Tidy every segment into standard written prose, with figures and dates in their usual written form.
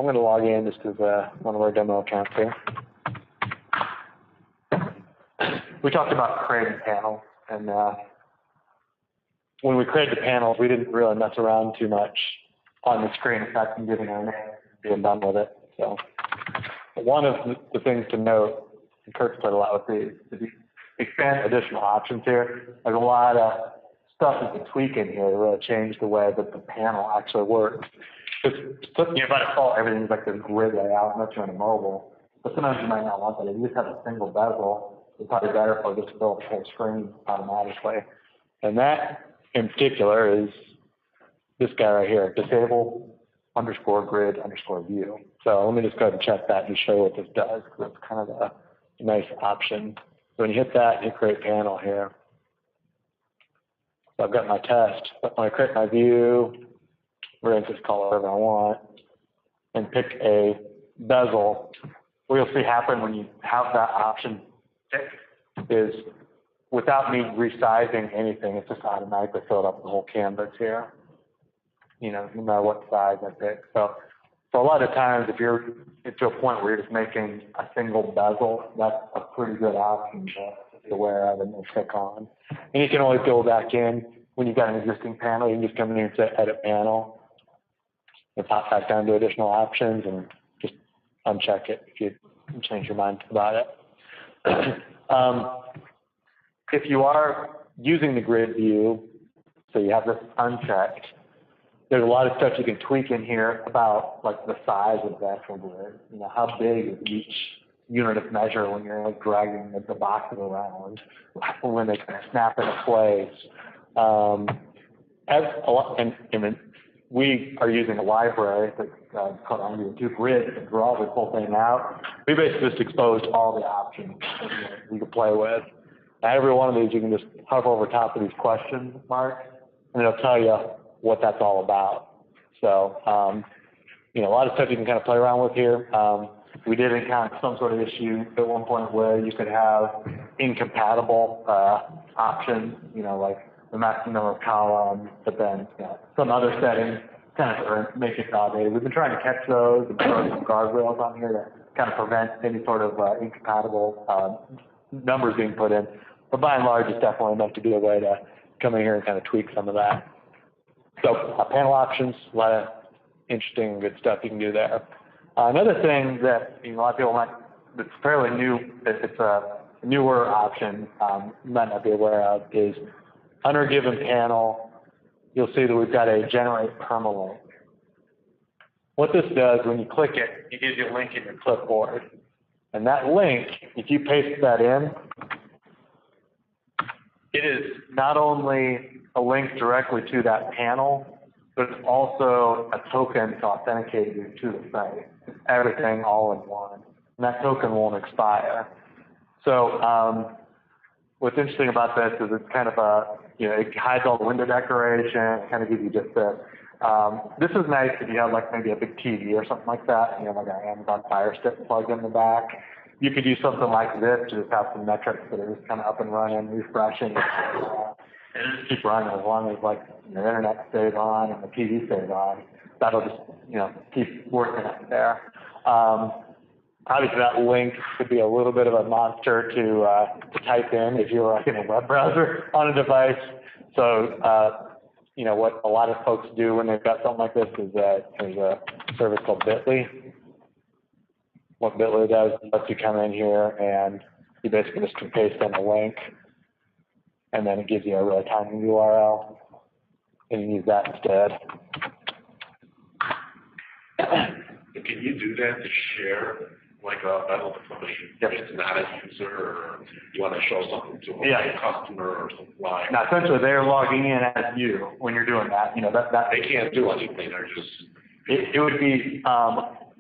I'm going to log in just as one of our demo accounts here. We talked about creating panels, and when we created the panels, we didn't really mess around too much on the screen aside from giving our name and being done with it. So one of the things to note, and Kurt's played a lot with these, is you expand additional options here. There's a lot of stuff you can tweak in here to really change the way that the panel actually works. Because by default, everything's like this grid layout unless you're on a mobile. But sometimes you might not want that. If you just have a single bezel, it's probably better if I just fill the whole screen automatically. And that in particular is this guy right here, disable_grid_view. So let me just go ahead and check that and show you what this does, because it's kind of a nice option. So when you hit that, you create panel here. So I've got my test, but when I create my view, we're going to just call it whatever I want, and pick a bezel. What you'll see happen when you have that option picked is, without me resizing anything, it's just automatically filled up the whole canvas here, no matter what size I pick. So a lot of times, if you're to a point where you're just making a single bezel, that's a pretty good option to be aware of and click on. And you can always go back in when you've got an existing panel. You can just come in here and say Edit Panel, and pop back down to additional options and just uncheck it if you change your mind about it. If you are using the grid view, so you have this unchecked, there's a lot of stuff you can tweak in here about like the size of the actual grid. How big is each unit of measure when you're like dragging the boxes around, when they kind of snap into place. We are using a library that's called Unreal2 Grid to draw this whole thing out. We basically just exposed all the options that you can play with. Now, every one of these, you can just hover over top of these question marks, and it'll tell you what that's all about. So, a lot of stuff you can kind of play around with here. We did encounter some sort of issue at one point where you could have incompatible options, like the maximum number of columns, but then some other settings kind of make it outdated. We've been trying to catch those and throw some guardrails on here to kind of prevent any sort of incompatible numbers being put in. But by and large, it's definitely meant to be a way to come in here and kind of tweak some of that. So panel options, a lot of interesting, good stuff you can do there. Another thing that a lot of people that's fairly new, it's a newer option, you might not be aware of, is under a given panel, you'll see that we've got a generate permalink. What this does, when you click it, it gives you a link in your clipboard. And that link, if you paste that in, it is not only a link directly to that panel, but it's also a token to authenticate you to the site. It's everything all in one. And that token won't expire. So what's interesting about this is it's kind of it hides all the window decoration, it kind of gives you just this. This is nice if you have like maybe a big TV or something like that, and you have like an Amazon Fire Stick plugged in the back. You could use something like this to just have some metrics that are just kind of up and running, refreshing, and just keep running as long as like your internet stays on and the TV stays on. That'll just keep working up there. Obviously, that link could be a little bit of a monster to type in if you're in a web browser on a device. So, what a lot of folks do when they've got something like this is that there's a service called Bitly. What Bitly does is lets you come in here and you basically just can paste in a link, and then it gives you a really tiny URL, and you use that instead. Can you do that to share like a Bezl with somebody that's not a user, or you want to show something to a customer or something like that? Now, essentially, they're logging in as you when you're doing that. That they can't do anything. They're just it would be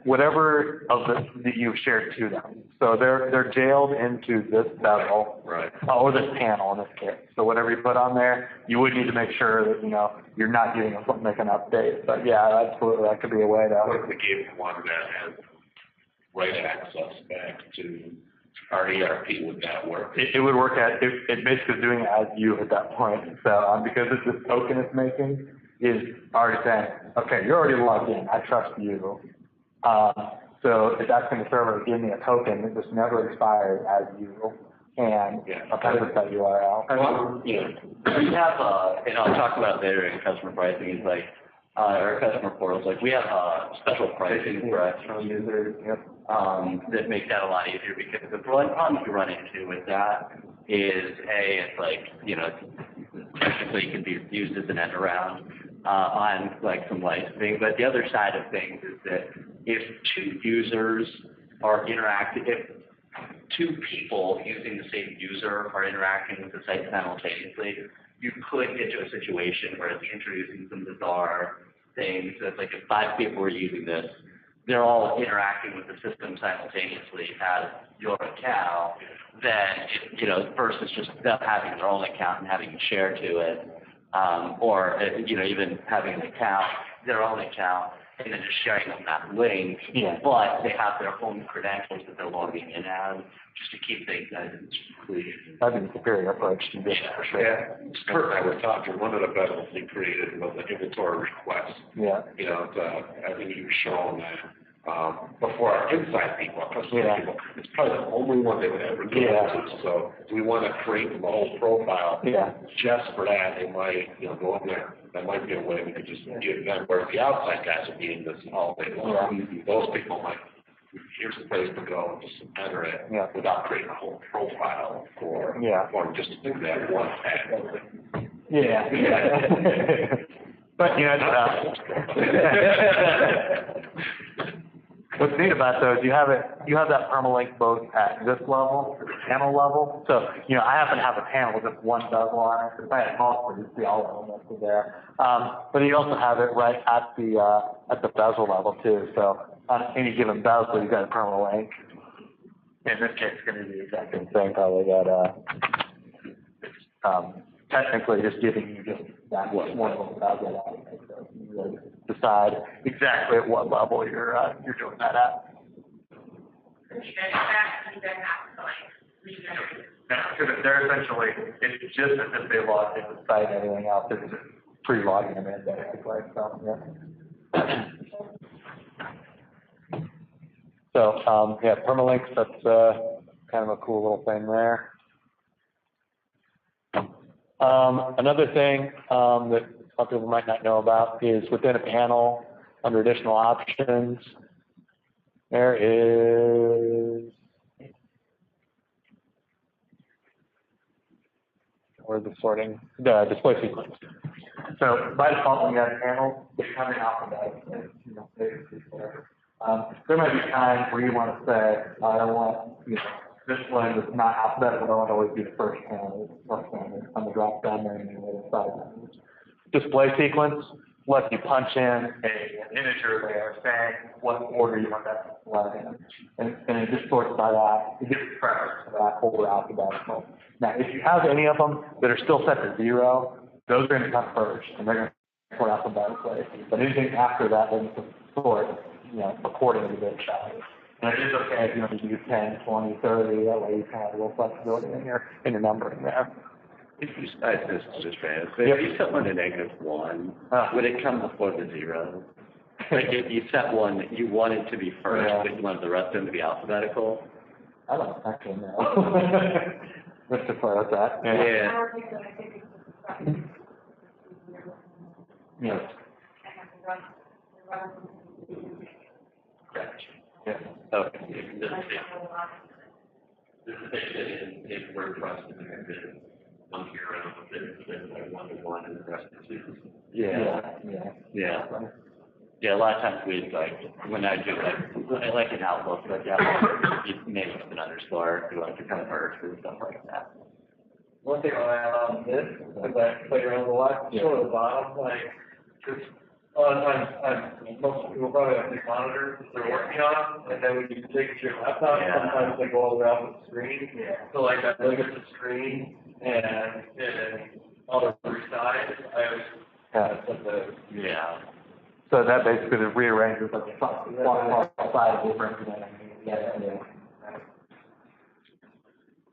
whatever of that you've shared to them. So they're jailed into this bezel, right, or this panel in this case. So whatever you put on there, you would need to make sure that you're not getting something make an update. But yeah, absolutely, that could be a way to. What if we gave one that has right access back to our ERP? Would that work? It would work it basically is doing it as you at that point. So because this token it's making is already saying, okay, you're already logged in. I trust you. So it's asking the server to give me a token that just never expires as you and a purpose that URL. We have, and I'll talk about later in customer pricing, is like, or customer portals, like we have special pricing for external users that make that a lot easier, because the problem you run into with that is, it's like, technically it can be used as an end around on like some licensing, but the other side of things is that if two users are interacting, if two people using the same user are interacting with the site simultaneously, you could get to a situation where it's introducing some bizarre things. So it's like if 5 people are using this, they're all interacting with the system simultaneously as your account, then, versus just them having their own account and having to share to it, or, even having an account, their own account, and then just sharing them that link, but they have their own credentials that they're logging in as, just to keep things nice and clean. That'd be a superior approach to this, for sure. Yeah, Kurt and I were talking, one of the Bezls we created was an inventory request. Yeah. I think you were showing that before our inside people, our customer people, it's probably the only one they would ever do. So we want to create them a whole profile just for that. They might, go in there. That might be a way we could just give them, whereas the outside guys are being this all day long. Those people might, here's the place to go and just enter it without creating a whole profile for just to do that one ad. But, what's neat about those, you have that permalink both at this level, the panel level. So, I happen to have a panel with just one bezel on it. If I had multiple, you'd see all of them listed there. But you also have it right at the bezel level too. So on any given bezel, you've got a permalink. In this case, it's going to be the exact same thing. Probably got technically just giving you just that one little bezel. So you really decide exactly at what level you're doing that at. Because they're essentially, it's just as if they logged into the site and everything else. It's just pre-logging them in basically. So permalinks, that's kind of a cool little thing there. Another thing that some people might not know about is within a panel, under additional options, there is, where's the sorting? The display sequence. So by default, when you have panels, they come in alphabetical. There might be times where you want to say, I don't want, this one is not alphabetical, I want to always be the first panel, on the drop down there and the side. Display sequence lets you punch in an integer there saying what order you want that to display in. And it just sorts by that. It gives you preference for that over alphabetical. Now, if you have any of them that are still set to 0, those are going to come first, and they're going to sort alphabetically. But anything after that, they're going to sort, according to the size. And it is okay if you want to use 10, 20, 30, that way you kind of have a little flexibility in your numbering there. If you, this is just bad. But if you set one to -1, would it come before the 0? Like if you set one that you want it to be first, but you want the rest of them to be alphabetical? I don't actually know. Let's defer with that. Okay. This is in WordPress, one here around like 1-to-1 and the rest of 2. Yeah, a lot of times we when I do I like an Outlook, but you maybe with an underscore to kind of merge and stuff like that. One thing on this, as I play around a lot, show at the bottom, just a lot of times, most people probably have big monitors that they're working on, and then when you take it to your laptop, sometimes they go all the way off the screen. So I look at the screen, and on the side, I always put the So that basically rearranges the side of the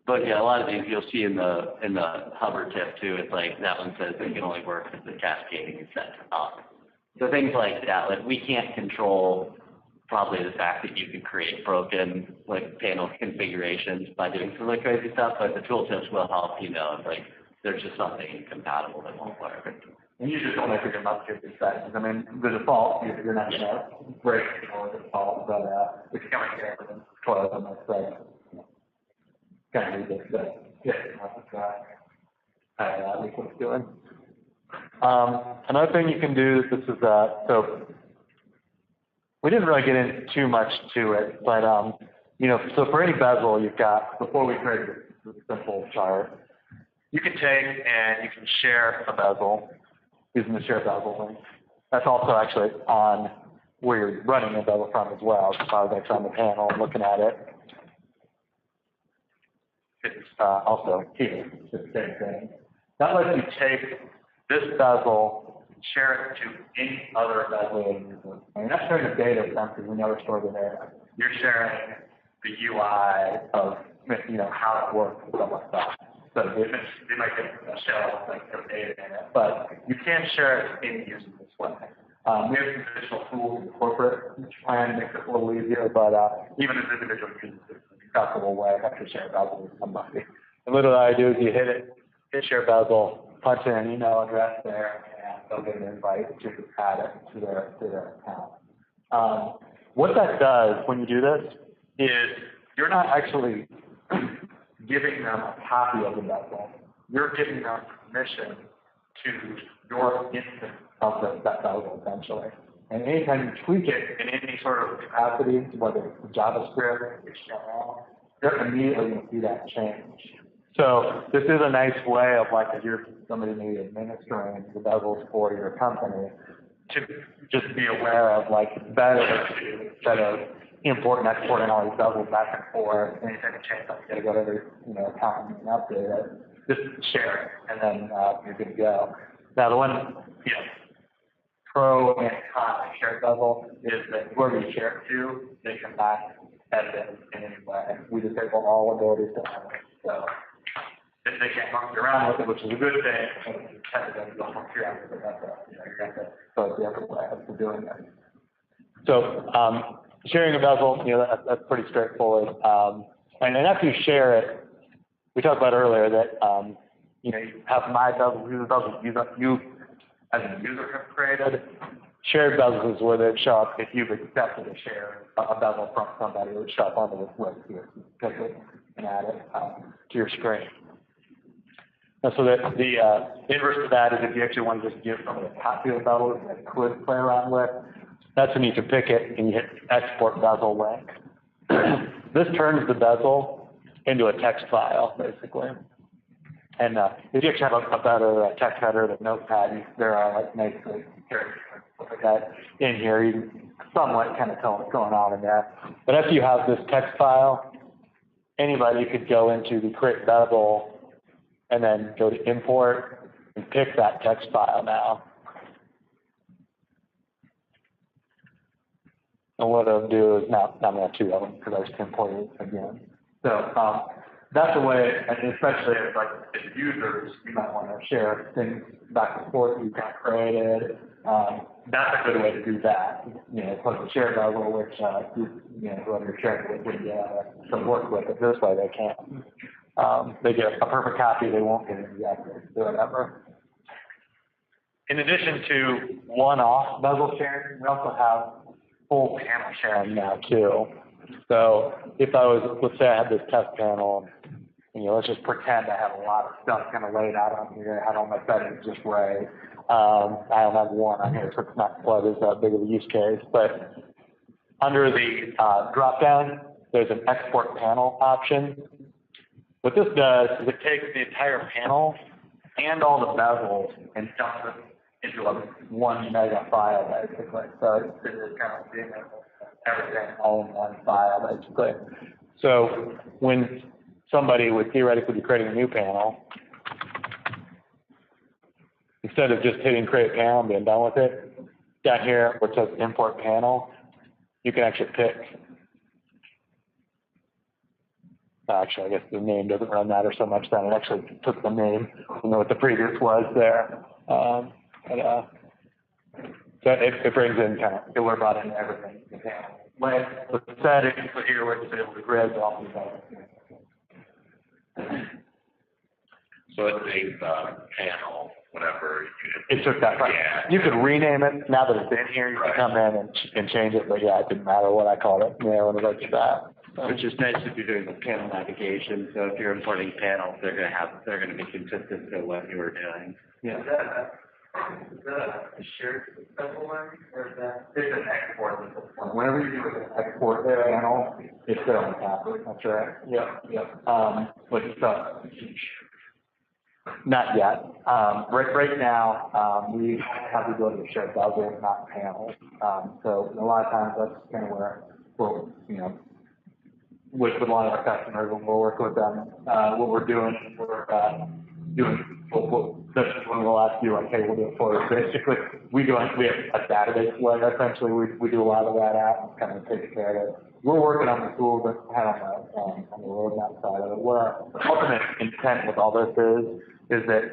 But a lot of things you'll see in the hover tip too. It's like that one says it can only work if the cascading is set up. So things like that, like we can't control probably the fact that you can create broken like panel configurations by doing some really crazy stuff, but the tooltips will help you know if like there's just something incompatible that won't work. And you just only figure out your settings. I mean, the default, you're not going to break the default, but if you're coming here with a toilet on my site, kind of need this, yeah, at least what it's doing. Another thing you can do, this is, so we didn't really get into too much to it, but, you know, so for any bezel you've got, before we create this simple chart, you can take and you can share a bezel using the share bezel link. That's also actually on where you're running the bezel from as well. So if I was actually on the panel and looking at it, it's also here, it's the same thing. That lets you take this bezel, share it to any other bezel user. And you're not sharing the data because we never store the data. You're sharing the UI of, you know, how it works and stuff like that. So they might get a shell with like their data in it, but you can share it to any user this way. We have some additional tools in corporate plan makes it a little easier, but even as individual users, it's an acceptable way to actually share bezel with somebody. And literally all I do is you hit share bezel, punch in an email address there, and they'll get an invite to add it to their account. What that does when you do this is you're not actually giving them a copy of the bezel. You're giving them permission to your instance of that bezel, essentially. And anytime you tweak it in any sort of capacity, whether it's JavaScript, HTML, you're immediately going to see that change. So this is a nice way of, like, if you're somebody maybe administering the bezels for your company, to just be aware of, like, better to, instead of importing and exporting all these bezels back and forth, anytime you change something, you gotta go to every, you know, account and update it. Just share it, and then you're good to go. Now the one, you know, pro and con of shared bezel is that whoever you share it to, they can not edit it in any way. We disable all abilities to edit. So if they can't monkey around with it, which is a good thing, it's kind of going to go monkey around with it. That's you know, you're going to go the other way of doing it. So sharing a bezel, you know, that's pretty straightforward. And after you share it, we talked about earlier that you know, you have my bezel, the bezels you as a user have created. Shared bezels is where they show up if you've accepted a share a bezel from somebody. It would show up on the list here. You click it and add it to your screen. And so that the inverse of that is if you actually want to just give somebody a copy of the bezel that they could play around with, that's when you can pick it and you hit export bezel link. This turns the bezel into a text file, basically. And if you actually have a better text header than Notepad, there are like nice characters like that in here. You can somewhat kind of tell what's going on in there. But after you have this text file, anybody could go into the create bezel and then go to import and pick that text file now. And what it'll do is, now I'm going to have two of them because I just imported it again. So that's a way, and especially if, like, as users, you might want to share things back and forth that you've got created. That's a good way to do that. You know, put a share bezel, which you know, whoever you're sharing with would to work with it. This way they can't. They get a perfect copy, they won't get it exactly, whatever. In addition to one-off bezel sharing, we also have full panel sharing now too. So if I was, let's say I had this test panel, and, you know, let's just pretend I have a lot of stuff kind of laid out on here, I had all my settings just right. I don't have one on here, so it's not quite as big of a use case. But under the drop-down, there's an export panel option. What this does is it takes the entire panel and all the bezels and dumps it into a 1 mega file, basically. So it's kind of being everything all in one file, basically. So when somebody would theoretically be creating a new panel, instead of just hitting create panel and being done with it, down here where it says import panel, you can actually pick. Actually, I guess the name doesn't run matter so much then. It actually took the name, you know what the previous was there. So it brings in kind of, it brought in everything. when the settings for here where it's able to grid off of that. So it named panel, whatever. It took that, right? Yeah. You could rename it, now that it's in here, you can come in and change it, but yeah, it didn't matter what I called it, yeah, when it looks at that. Which is nice if you're doing the panel navigation, so if you're importing panels, they're gonna be consistent to what you were doing. Yeah. Is that a shared Bezl line, or is that, it's an export? Whenever you do an export panel, it's there on the tablet, that's right. Yeah. But it's, not yet. Right now, we have the ability to share Bezl, not panels. So a lot of times that's kind of where we're, you know, with a lot of our customers, when we're working with them, what we're doing, that's when we'll ask you, like, hey, we'll do it for us. Basically, we have a database layer, essentially. We do a lot of that out and kind of take care of it. We're working on the tools that kind of on the roadmap side of it. What our ultimate intent with all this is that,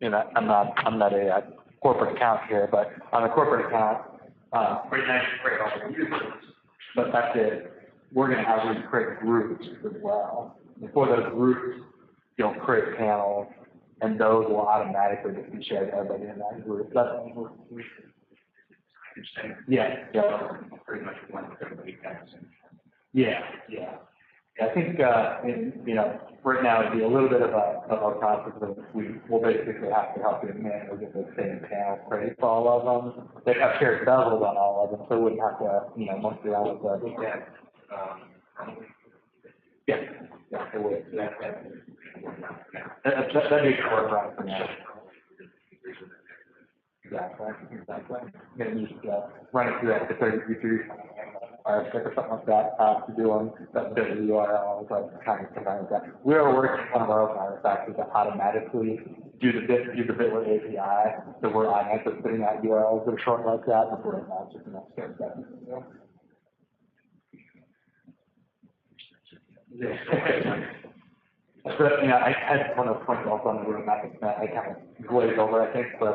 you know, I'm not a corporate account here, but on a corporate account, right now you create all the users, but that's it. We're going to have you create groups as well. And for those groups, you'll create panels, and those will automatically just be shared to everybody in that group. That's yeah. Pretty much one with everybody has. Yeah. I think, you know, right now it'd be a little bit of a process of we'll basically have to help you manually get the same panel created for all of them. They have shared bezels on all of them, so we wouldn't have to, you know, monkey around with that. Yeah, it would. That'd be a short run for now. Exactly. Maybe you should run it through that to 33 or something like that to do on that bit of the URL, like kind of combine with that. We are working on one of our own artifacts to automatically do the bitlet API, so we're automatically putting out URLs that are short like that before it matches the next step. So, you know, I had one of the points also on the roadmap that I kind of glazed over, I think, but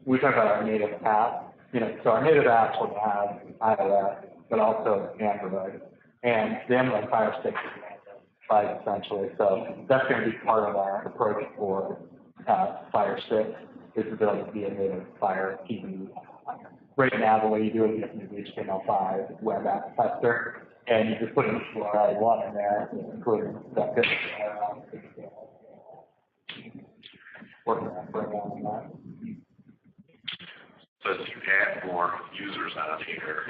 we talked about our native app. You know, so our native apps will have iOS, but also Android, and the Android Fire Stick is Android, essentially. So that's going to be part of our approach for Fire Stick, is the ability to be a native Fire TV. Right now, the way you do it, you have to use HTML5 web app tester. And you just put an URL you want in there, including that good working on that. So as you add more users on here,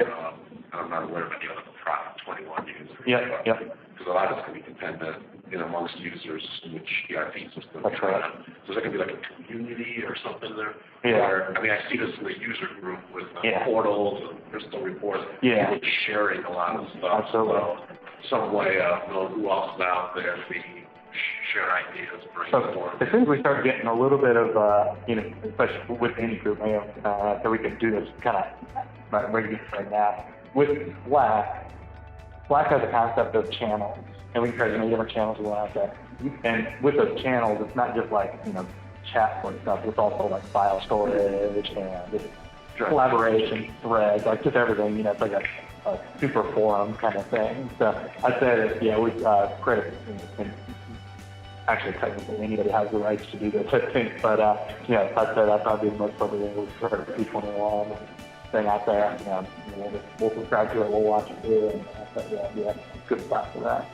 I'm not aware of any other Prop 21 users. Yep. Because a lot of it's going to be dependent, you know, amongst users in which ERP system. That's right. So is there going to be like a community or something there? Yeah. Or, I mean, I see this in the user group with portals and crystal reports. Yeah. People sharing a lot of stuff. Absolutely. So some way of know who else is out there to be share ideas, brainstorm. So as soon as we start getting a little bit of, you know, especially with any group, you know, so we can do this kind of right now. With Slack has a concept of channels, and we can create many different channels we want out there. And with those channels, it's not just like, you know, chat for stuff, it's also like file storage and just collaboration, threads, like just everything, you know, it's like a super forum kind of thing. So I'd say that, yeah, we create and actually technically anybody has the rights to do this, I think, but yeah, I'd say that's probably the most appropriate thing. We've heard the P21 thing out there, we'll subscribe to it, we'll watch it too, and yeah, good spot for that.